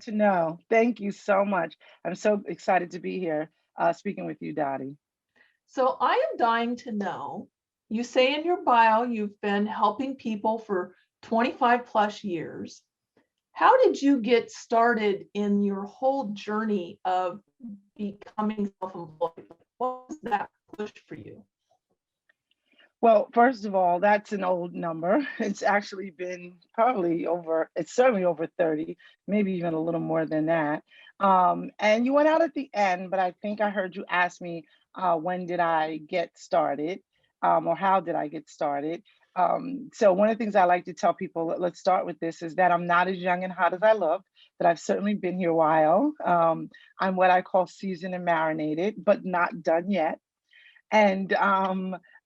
To know. Thank you so much. I'm so excited to be here speaking with you, Dottie. So I am dying to know, you say in your bio you've been helping people for 25 plus years. How did you get started in your whole journey of becoming self-employed? What was that push for you? Well, first of all, that's an old number. It's actually been it's certainly over 30, maybe even a little more than that. And you went out at the end, but I think I heard you ask me, when did I get started, or how did I get started? So one of the things I like to tell people, let's start with this, is that I'm not as young and hot as I look, that I've certainly been here a while. I'm what I call seasoned and marinated, but not done yet. And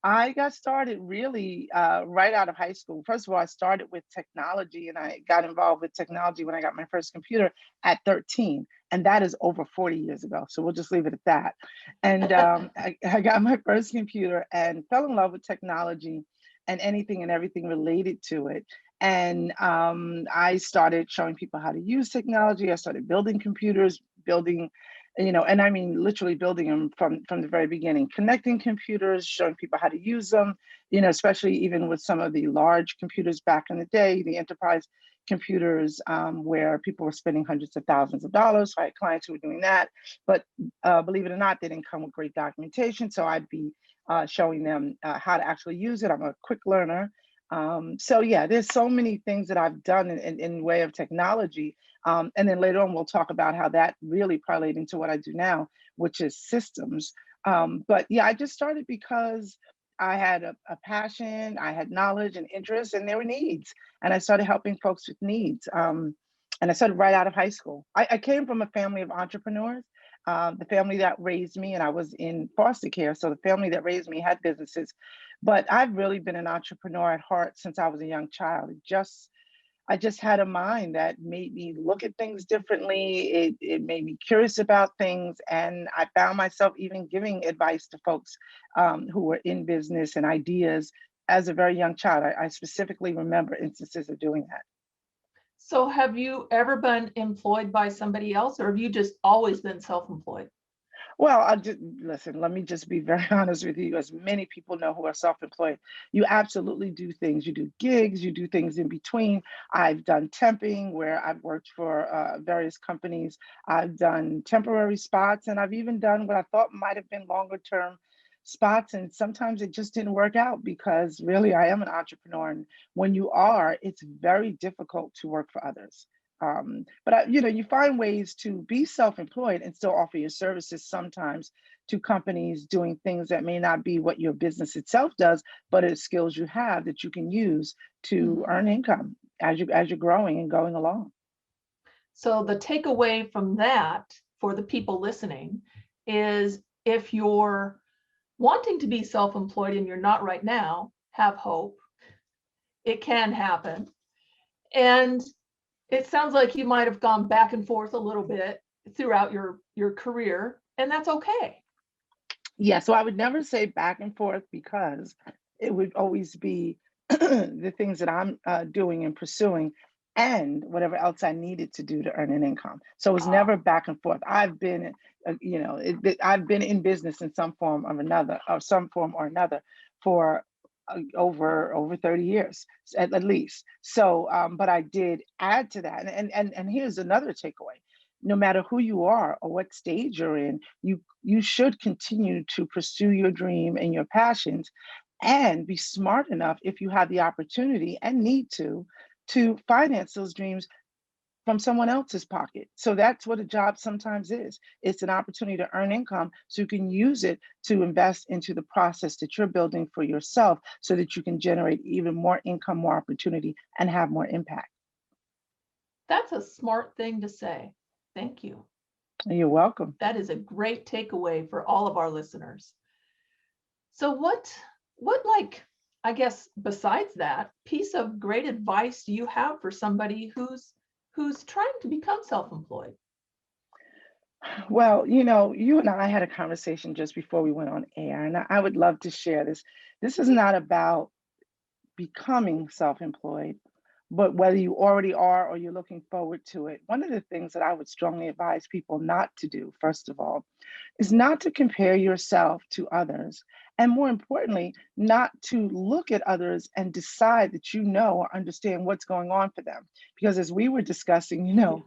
I got started really right out of high school. First of all, I started with technology and I got involved with technology when I got my first computer at 13. And that is over 40 years ago. So we'll just leave it at that. And I got my first computer and fell in love with technology and anything and everything related to it. And I started showing people how to use technology. I started building computers, building, and I mean literally building them from the very beginning, connecting computers, showing people how to use them, especially even with some of the large computers back in the day, the enterprise computers, where people were spending hundreds of thousands of dollars. So I had clients who were doing that, but believe it or not, they didn't come with great documentation. So I'd be showing them how to actually use it. I'm a quick learner. So yeah, there's so many things that I've done in way of technology, and then later on, we'll talk about how that really parlayed into what I do now, which is systems. But yeah, I just started because I had a passion, I had knowledge and interest, and there were needs. And I started helping folks with needs. And I started right out of high school. I came from a family of entrepreneurs. The family that raised me, and I was in foster care. So the family that raised me had businesses. But I've really been an entrepreneur at heart since I was a young child. I just had a mind that made me look at things differently. It made me curious about things. And I found myself even giving advice to folks who were in business and ideas as a very young child. I specifically remember instances of doing that. So have you ever been employed by somebody else, or have you just always been self-employed? Well, I just listen, let me just be very honest with you. As many people know who are self-employed, you absolutely do things. You do gigs, you do things in between. I've done temping where I've worked for various companies. I've done temporary spots, and I've even done what I thought might have been longer term spots. And sometimes it just didn't work out because really I am an entrepreneur. And when you are, it's very difficult to work for others. But you find ways to be self-employed and still offer your services sometimes to companies doing things that may not be what your business itself does, but it's skills you have that you can use to Mhm. earn income as you're growing and going along. So the takeaway from that for the people listening is if you're wanting to be self-employed and you're not right now, have hope. It can happen. And it sounds like you might have gone back and forth a little bit throughout your career, and that's okay. Yeah, so I would never say back and forth because it would always be the things that I'm doing and pursuing and whatever else I needed to do to earn an income. So it was Ah, never back and forth. I've been, I've been in business in some form or another, or some form or another for over 30 years at least. So, but I did add to that. And here's another takeaway. No matter who you are or what stage you're in, you should continue to pursue your dream and your passions and be smart enough if you have the opportunity and need to finance those dreams from someone else's pocket. So that's what a job sometimes is. It's an opportunity to earn income so you can use it to invest into the process that you're building for yourself so that you can generate even more income, more opportunity, and have more impact. that's a smart thing to say. Thank you. You're welcome. That is a great takeaway for all of our listeners. So what like I guess besides that piece of great advice do you have for somebody who's trying to become self-employed? Well, you and I had a conversation just before we went on air, and I would love to share this. This is not about becoming self employed, But whether you already are or you're looking forward to it, one of the things that I would strongly advise people not to do, first of all, is not to compare yourself to others. And more importantly, not to look at others and decide that you know or understand what's going on for them. Because as we were discussing, Yeah.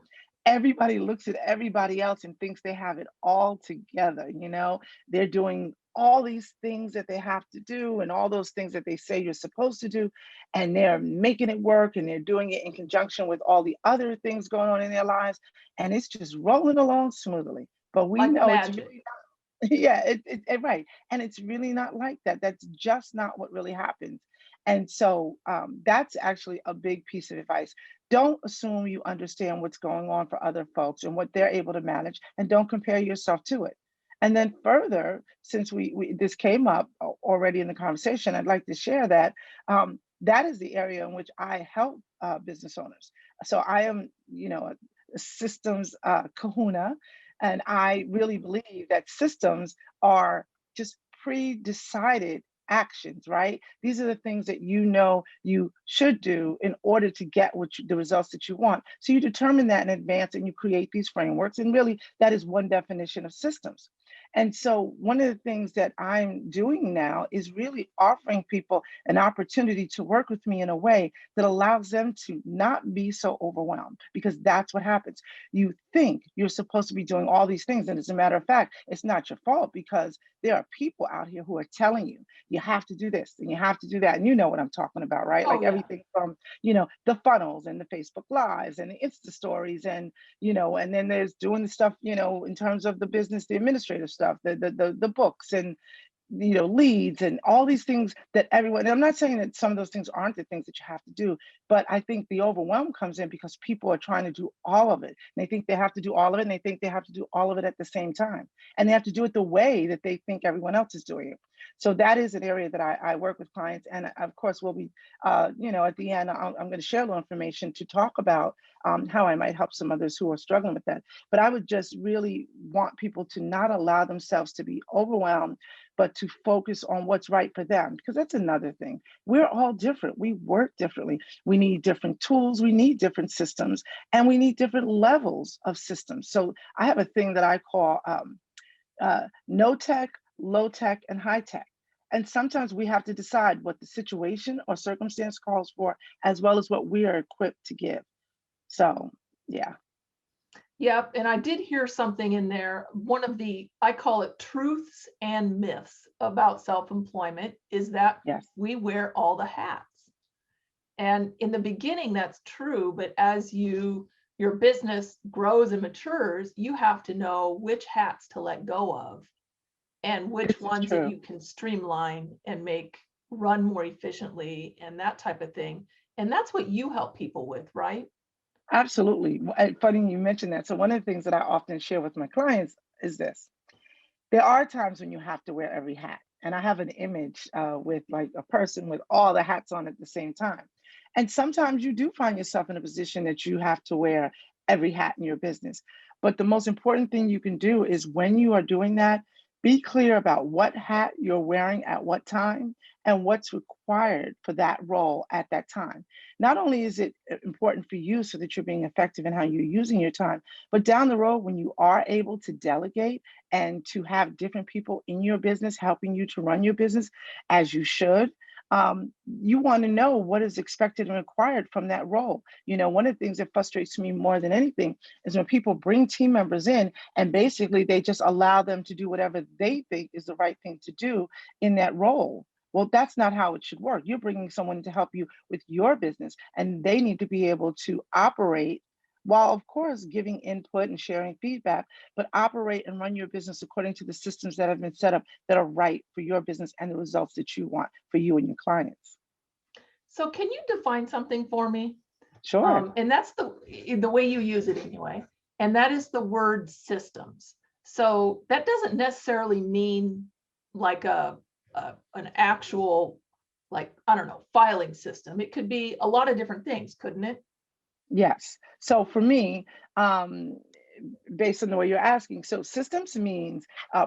everybody looks at everybody else and thinks they have it all together. They're doing all these things that they have to do and all those things that they say you're supposed to do, and they're making it work and they're doing it in conjunction with all the other things going on in their lives, and it's just rolling along smoothly. But we Like know it's magic. really yeah, right. And it's really not like that. That's just not what really happens. And so that's actually a big piece of advice. Don't assume you understand what's going on for other folks and what they're able to manage, and don't compare yourself to it. And then further, since we this came up already in the conversation, I'd like to share that that is the area in which I help business owners. So I am, a systems kahuna, and I really believe that systems are just pre-decided actions, right? These are the things that you know you should do in order to get the results that you want. So you determine that in advance and you create these frameworks. And really, that is one definition of systems. And so, one of the things that I'm doing now is really offering people an opportunity to work with me in a way that allows them to not be so overwhelmed, because that's what happens. You think you're supposed to be doing all these things. And as a matter of fact, it's not your fault, because there are people out here who are telling you, you have to do this and you have to do that. And you know what I'm talking about, right? Oh, Like yeah. everything from, the funnels and the Facebook Lives and the Insta stories, and then there's doing the stuff, in terms of the business, the administrative stuff, the books, and leads and all these things that everyone, and I'm not saying that some of those things aren't the things that you have to do, but I think the overwhelm comes in because people are trying to do all of it. And they think they have to do all of it, and they think they have to do all of it at the same time. And they have to do it the way that they think everyone else is doing it. So that is an area that I work with clients. And of course, we'll be, at the end, I'm going to share a little information to talk about how I might help some others who are struggling with that. But I would just really want people to not allow themselves to be overwhelmed, but to focus on what's right for them. Because that's another thing. We're all different. We work differently. We need different tools. We need different systems, and we need different levels of systems. So I have a thing that I call no tech, low tech, and high tech. And sometimes we have to decide what the situation or circumstance calls for, as well as what we are equipped to give. So, yeah. Yep. And I did hear something in there. One of the, I call it truths and myths about self-employment, is that Yes. we wear all the hats. And in the beginning, that's true. But as your business grows and matures, you have to know which hats to let go of and which This is ones that true. you can streamline and make run more efficiently and that type of thing. And that's what you help people with, right? Absolutely. Funny you mentioned that. So, one of the things that I often share with my clients is this: there are times when you have to wear every hat. And I have an image with like a person with all the hats on at the same time. And sometimes you do find yourself in a position that you have to wear every hat in your business. But the most important thing you can do is, when you are doing that, be clear about what hat you're wearing at what time and what's required for that role at that time. Not only is it important for you so that you're being effective in how you're using your time, but down the road, when you are able to delegate and to have different people in your business helping you to run your business as you should, you want to know what is expected and required from that role. One of the things that frustrates me more than anything is when people bring team members in and basically they just allow them to do whatever they think is the right thing to do in that role. Well, that's not how it should work. You're bringing someone to help you with your business, and they need to be able to operate while, of course, giving input and sharing feedback, but operate and run your business according to the systems that have been set up that are right for your business and the results that you want for you and your clients. So can you define something for me? Sure. And that's the way you use it anyway. And that is the word systems. So that doesn't necessarily mean like an actual, like, I don't know, filing system. It could be a lot of different things, couldn't it? Yes. So for me, based on the way you're asking, so systems means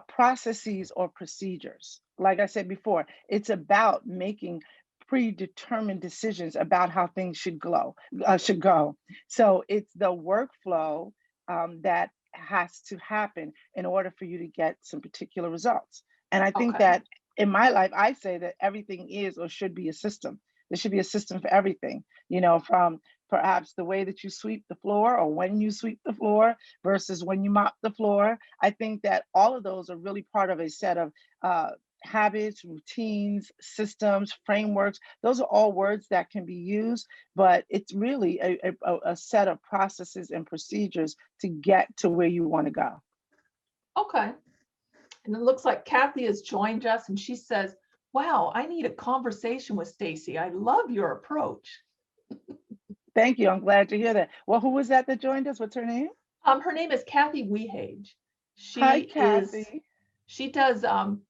processes or procedures. Like I said before, it's about making predetermined decisions about how things should go. So it's the workflow that has to happen in order for you to get some particular results. And I think Okay. that in my life, I say that everything is or should be a system. There should be a system for everything, from perhaps the way that you sweep the floor or when you sweep the floor versus when you mop the floor. I think that all of those are really part of a set of uh, habits, routines, systems, frameworks. Those are all words that can be used, but it's really a set of processes and procedures to get to where you want to go. Okay. And it looks like Kathy has joined us and she says, wow, I need a conversation with Staci. I love your approach. Thank you. I'm glad to hear that. Well, who was that joined us? What's her name? Her name is Kathy Wehage. Hi, She is, Kathy. she does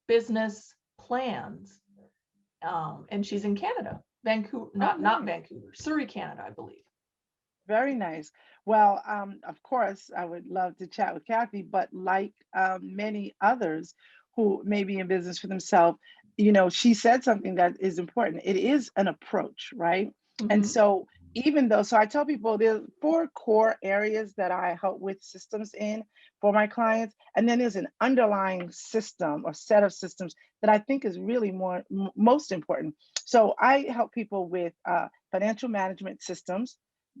business plans, and she's in Canada, Vancouver, Oh, not nice. Vancouver, Surrey, Canada, I believe. Very nice. Well, of course, I would love to chat with Kathy, but like many others who may be in business for themselves, she said something that is important. It is an approach, right? And Mm-hmm. so, so I tell people there's four core areas that I help with systems in for my clients. And then there's an underlying system or set of systems that I think is really most important. So I help people with financial management systems,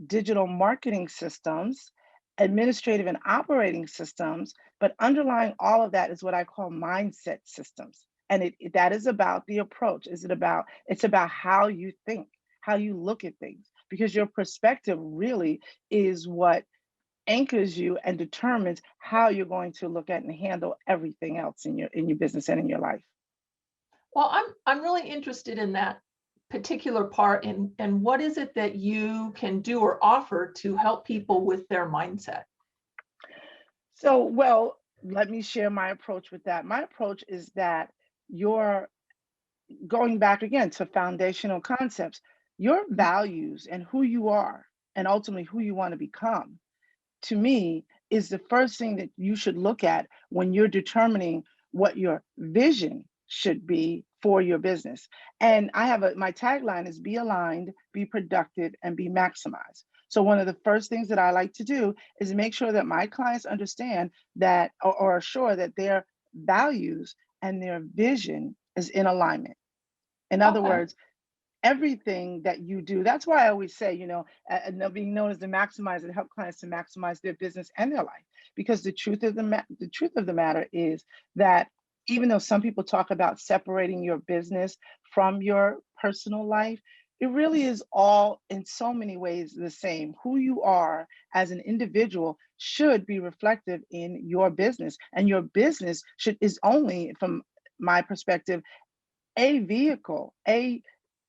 digital marketing systems, administrative and operating systems, but underlying all of that is what I call mindset systems. And that is about the approach. It's about how you think, how you look at things, because your perspective really is what anchors you and determines how you're going to look at and handle everything else in your business and in your life. Well, I'm really interested in that particular part and what is it that you can do or offer to help people with their mindset? So, well, let me share my approach with that. My approach is that you're going back again to foundational concepts, your values and who you are, and ultimately who you want to become, to me, is the first thing that you should look at when you're determining what your vision should be for your business. And my tagline is be aligned, be productive, and be maximized. So one of the first things that I like to do is make sure that my clients understand that or are sure that their values and their vision is in alignment. In other Okay. words, everything that you do. That's why I always say, being known as the maximizer, to help clients to maximize their business and their life. Because the truth of the matter is that even though some people talk about separating your business from your personal life, it really is all in so many ways the same. Who you are as an individual should be reflective in your business, and your business is only, from my perspective, a vehicle, a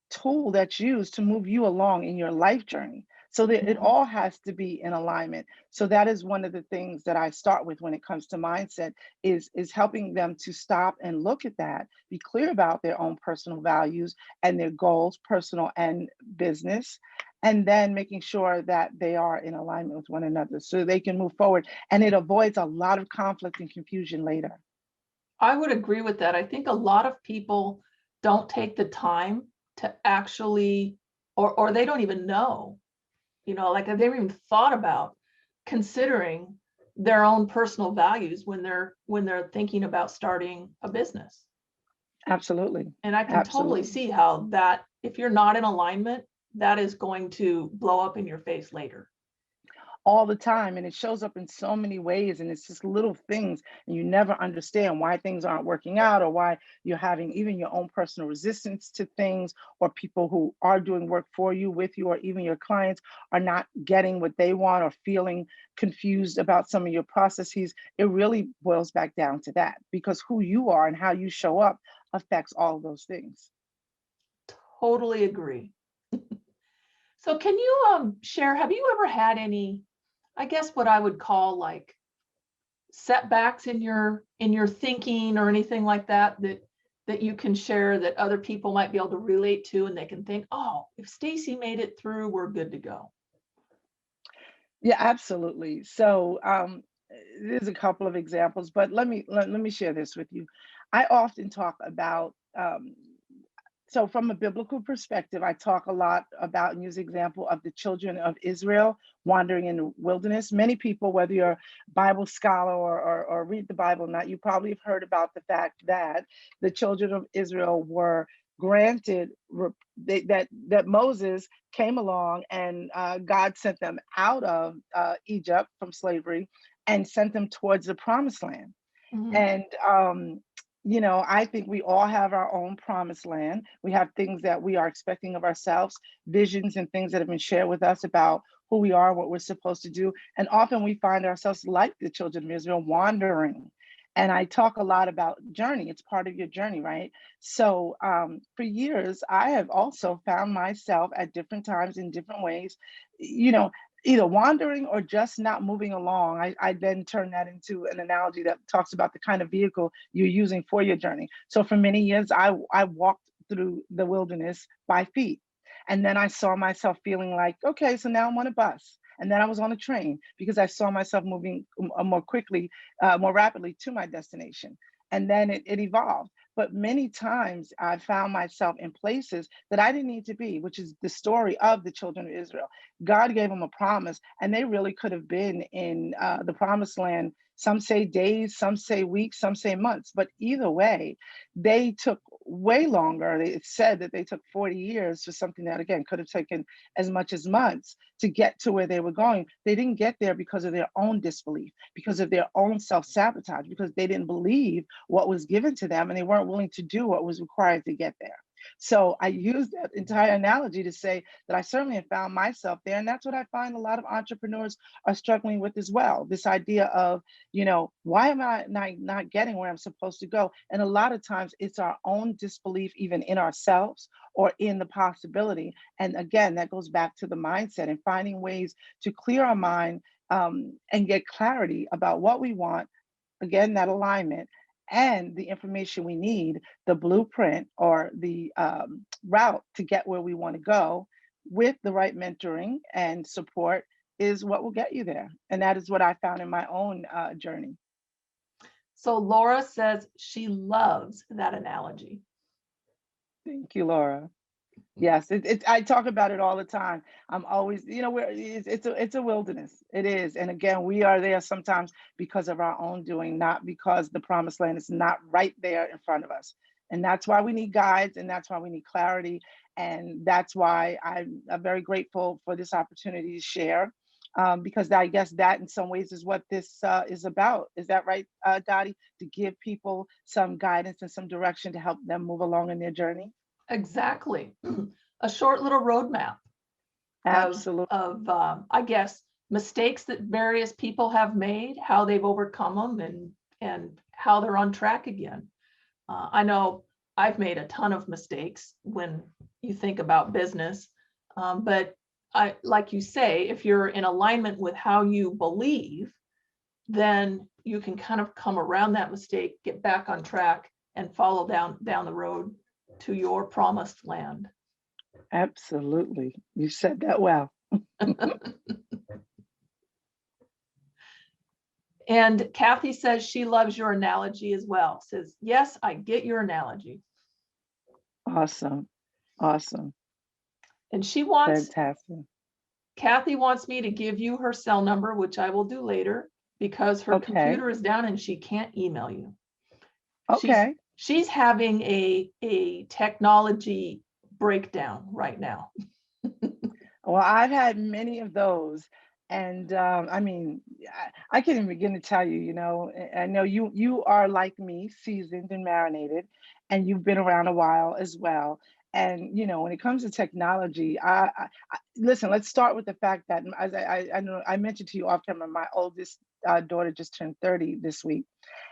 tool that's used to move you along in your life journey. So that it Mhm. all has to be in alignment. So that is one of the things that I start with when it comes to mindset is helping them to stop and look at that, be clear about their own personal values and their goals, personal and business, and then making sure that they are in alignment with one another so they can move forward. And it avoids a lot of conflict and confusion later. I would agree with that. I think a lot of people don't take the time to actually, or they don't even know, like they've never even thought about considering their own personal values when they're thinking about starting a business. Absolutely. And I can totally Absolutely. see how that, if you're not in alignment, that is going to blow up in your face later. All the time, and it shows up in so many ways, and it's just little things, and you never understand why things aren't working out, or why you're having even your own personal resistance to things, or people who are doing work for you, with you, or even your clients are not getting what they want or feeling confused about some of your processes. It really boils back down to that, because who you are and how you show up affects all of those things. Totally agree. So can you share, have you ever had any, I guess what I would call like setbacks in your thinking or anything like that you can share that other people might be able to relate to and they can think, oh, if Staci made it through, we're good to go. Yeah, absolutely. So there's a couple of examples, but let me share this with you. I often talk about So from a biblical perspective, I talk a lot about and use the example of the children of Israel wandering in the wilderness. Many people, whether you're a Bible scholar or read the Bible or not, you probably have heard about the fact that the children of Israel were granted that Moses came along and God sent them out of Egypt from slavery and sent them towards the promised land. Mhm. And I think we all have our own promised land. We have things that we are expecting of ourselves, visions and things that have been shared with us about who we are, what we're supposed to do. And often we find ourselves like the children of Israel wandering. And I talk a lot about journey. It's part of your journey, right? So for years, I have also found myself at different times in different ways, you know, either wandering or just not moving along. I then turn that into an analogy that talks about the kind of vehicle you're using for your journey. So for many years, I walked through the wilderness by feet. And then I saw myself feeling like, okay, so now I'm on a bus. And then I was on a train because I saw myself moving more quickly, more rapidly to my destination. And then it evolved. But many times I found myself in places that I didn't need to be, which is the story of the children of Israel. God gave them a promise, and they really could have been in the promised land. Some say days, some say weeks, some say months. But either way, they took way longer. It said that they took 40 years for something that, again, could have taken as much as months to get to where they were going. They didn't get there because of their own disbelief, because of their own self sabotage, because they didn't believe what was given to them and they weren't willing to do what was required to get there. So I use that entire analogy to say that I certainly have found myself there. And that's what I find a lot of entrepreneurs are struggling with as well. This idea of, why am I not getting where I'm supposed to go? And a lot of times it's our own disbelief, even in ourselves or in the possibility. And again, that goes back to the mindset and finding ways to clear our mind and get clarity about what we want. Again, that alignment and the information we need, the blueprint or the route to get where we want to go with the right mentoring and support is what will get you there. And that is what I found in my own journey. So Laura says she loves that analogy. Thank you, Laura. Yes, I talk about it all the time. I'm always, it's a wilderness. It is. And again, we are there sometimes because of our own doing, not because the promised land is not right there in front of us. And that's why we need guides and that's why we need clarity. And that's why I'm very grateful for this opportunity to share. Because I guess that in some ways is what this is about. Is that right, Dottie? To give people some guidance and some direction to help them move along in their journey? Exactly. A short little roadmap of, Absolutely. I guess, mistakes that various people have made, how they've overcome them, and how they're on track again. I know I've made a ton of mistakes when you think about business, but like you say, if you're in alignment with how you believe, then you can kind of come around that mistake, get back on track, and follow down the road to your promised land. Absolutely. You said that well. And Kathy says she loves your analogy as well. Says, yes, I get your analogy. Awesome. Awesome. And Fantastic. Kathy wants me to give you her cell number, which I will do later because her Okay. computer is down and she can't email you. Okay. She's having a technology breakdown right now. Well, I've had many of those. And I mean, I can't even begin to tell you, I know you are like me, seasoned and marinated, and you've been around a while as well. And when it comes to technology, listen. Let's start with the fact that, as I know I mentioned to you off camera, my oldest daughter just turned 30 this week.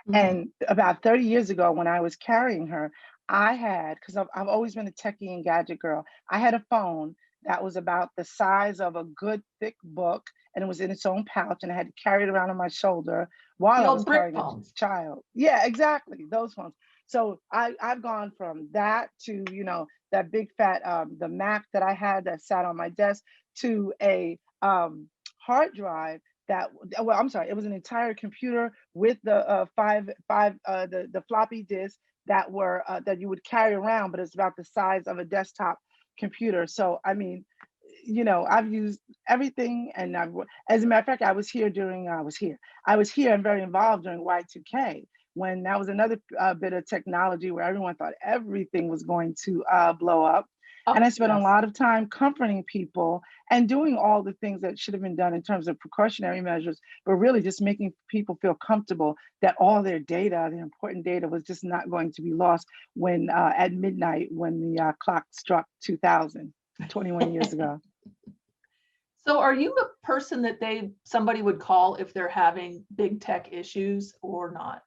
Mhm. And about 30 years ago, when I was carrying her, because I've always been a techie and gadget girl, I had a phone that was about the size of a good thick book, and it was in its own pouch, and I had to carry it around on my shoulder while The I was old brick carrying a phones. child. Yeah, exactly, those phones. So I've gone from that to, that big fat, the Mac that I had that sat on my desk, to a hard drive that, well, I'm sorry, it was an entire computer with the the floppy disks that were that you would carry around, but it's about the size of a desktop computer. So I mean, I've used everything, and as a matter of fact, I was here and very involved during Y2K, when that was another bit of technology where everyone thought everything was going to blow up. And Oh, I spent a yes. lot of time comforting people and doing all the things that should have been done in terms of precautionary measures, but really just making people feel comfortable that all their data, the important data, was just not going to be lost when at midnight when the clock struck 2000, 21 years ago. So are you a person that somebody would call if they're having big tech issues or not?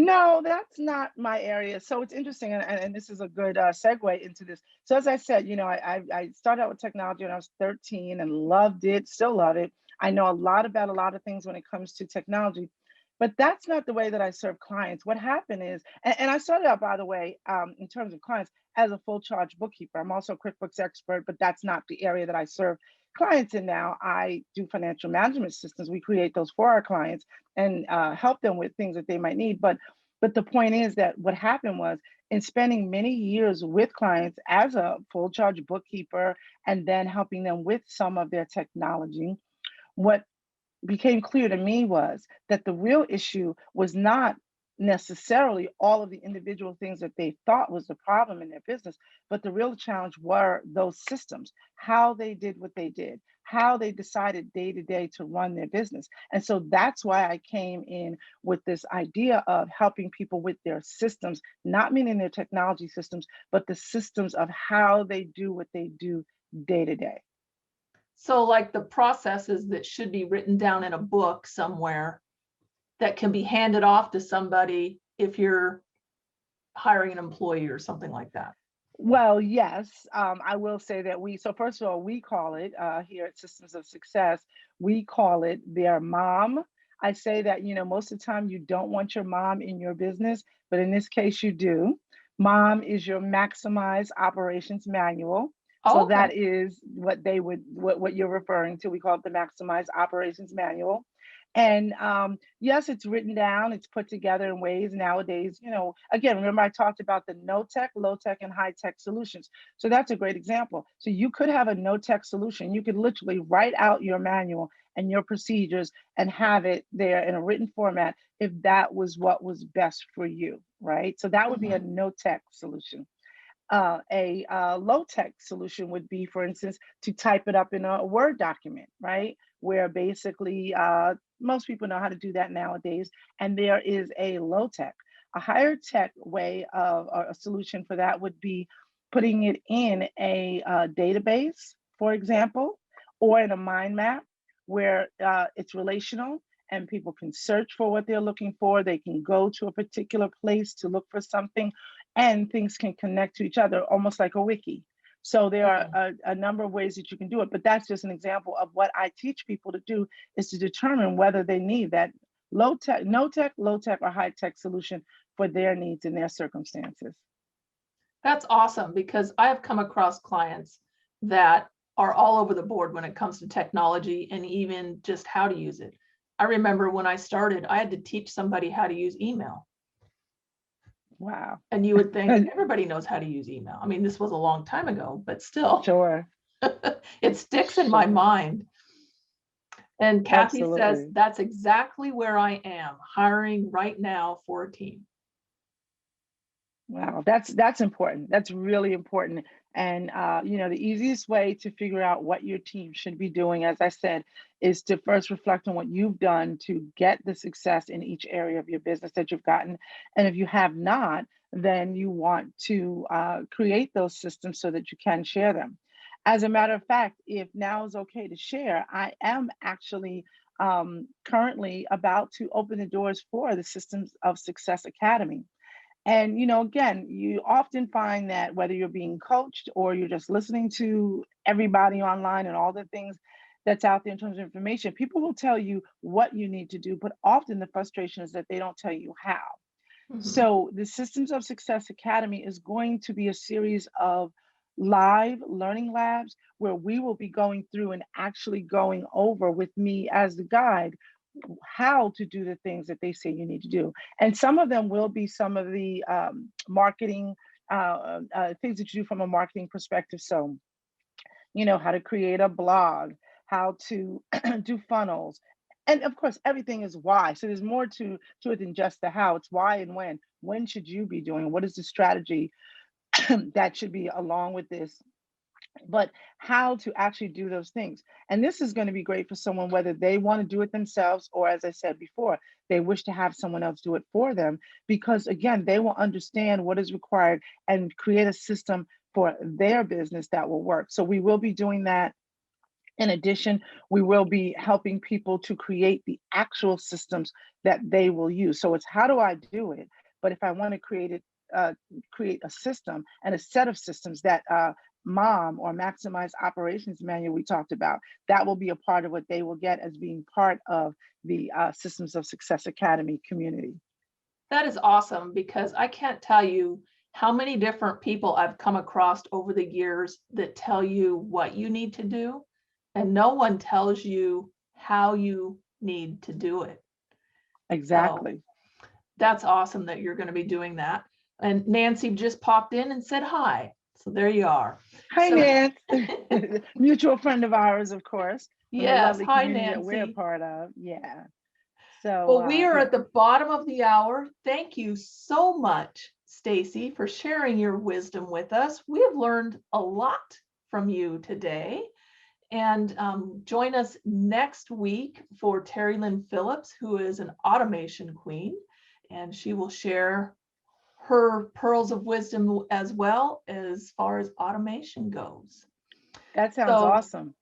No, that's not my area. So it's interesting, and this is a good segue into this. So as I said, I started out with technology when I was 13 and loved it, still love it. I know a lot about a lot of things when it comes to technology, but that's not the way that I serve clients. What happened is, and I started out, by the way, in terms of clients, as a full charge bookkeeper. I'm also a QuickBooks expert, but that's not the area that I serve clients in now. I do financial management systems. We create those for our clients and help them with things that they might need. But the point is that what happened was, in spending many years with clients as a full charge bookkeeper and then helping them with some of their technology, what became clear to me was that the real issue was not necessarily all of the individual things that they thought was the problem in their business, but the real challenge were those systems, how they did what they did, how they decided day to day to run their business. And so that's why I came in with this idea of helping people with their systems, not meaning their technology systems, but the systems of how they do what they do day to day. So like the processes that should be written down in a book somewhere that can be handed off to somebody if you're hiring an employee or something like that. Well, yes, I will say that so first of all, we call it here at Systems of Success, we call it their mom. I say that, most of the time you don't want your mom in your business, but in this case you do. Mom is your maximize operations manual. Oh, So okay. that is what you're referring to. We call it the maximize operations manual. And yes, it's written down, it's put together in ways nowadays, again, remember I talked about the no tech, low tech, and high tech solutions. So that's a great example. So you could have a no tech solution. You could literally write out your manual and your procedures and have it there in a written format if that was what was best for you, right? So that would be a Mhm. no tech solution. A low tech solution would be, for instance, to type it up in a Word document, right? Where basically most people know how to do that nowadays. And there is a low tech. A higher tech way of or a solution for that would be putting it in a database, for example, or in a mind map where it's relational and people can search for what they're looking for. They can go to a particular place to look for something and things can connect to each other almost like a wiki. So there are Mm. a number of ways that you can do it, but that's just an example of what I teach people to do, is to determine whether they need that low tech, no tech, low tech, or high tech solution for their needs and their circumstances. That's awesome because I have come across clients that are all over the board when it comes to technology and even just how to use it. I remember when I started, I had to teach somebody how to use email. Wow. And you would think everybody knows how to use email. I mean, this was a long time ago, but still, Sure. it sticks in my Sure. mind. And Kathy says, Absolutely. that's exactly where I am, hiring right now for a team. Wow, that's important. That's really important. And the easiest way to figure out what your team should be doing, as I said, is to first reflect on what you've done to get the success in each area of your business that you've gotten. And if you have not, then you want to create those systems so that you can share them. As a matter of fact, if now is okay to share, I am actually currently about to open the doors for the Systems of Success Academy. And, again, you often find that whether you're being coached or you're just listening to everybody online and all the things that's out there in terms of information, people will tell you what you need to do, but often the frustration is that they don't tell you how. Mhm. So, the Systems of Success Academy is going to be a series of live learning labs where we will be going through and actually going over with me as the guide how to do the things that they say you need to do. And some of them will be some of the marketing things that you do from a marketing perspective. So, how to create a blog, how to do funnels. And of course, everything is why. So there's more to it than just the how. It's why and when. When should you be doing? What is the strategy that should be along with this? But how to actually do those things. And this is going to be great for someone, whether they want to do it themselves or, as I said before, they wish to have someone else do it for them, because again, they will understand what is required and create a system for their business that will work. So we will be doing that. In addition, we will be helping people to create the actual systems that they will use. So it's how do I do it? But if I want to create a system and a set of systems that MOM or Maximize Operations Manual we talked about, that will be a part of what they will get as being part of the Systems of Success Academy community. That is awesome, because I can't tell you how many different people I've come across over the years that tell you what you need to do, and no one tells you how you need to do it. Exactly. So that's awesome that you're going to be doing that. And Nancy just popped in and said hi. So there you are. Hi, So, Nancy. Mutual friend of ours, of course. From the yes, lovely hi, community that we're a Nancy. part of. Yeah. So, Well, we are yeah. at the bottom of the hour. Thank you so much, Staci, for sharing your wisdom with us. We have learned a lot from you today. And join us next week for Terry Lynn Phillips, who is an automation queen, and she will share her pearls of wisdom as well as far as automation goes. That sounds So awesome.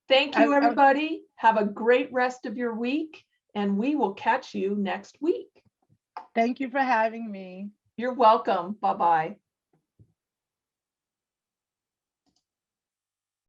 thank you, everybody. Have a great rest of your week, and we will catch you next week. Thank you for having me. You're welcome. Bye-bye.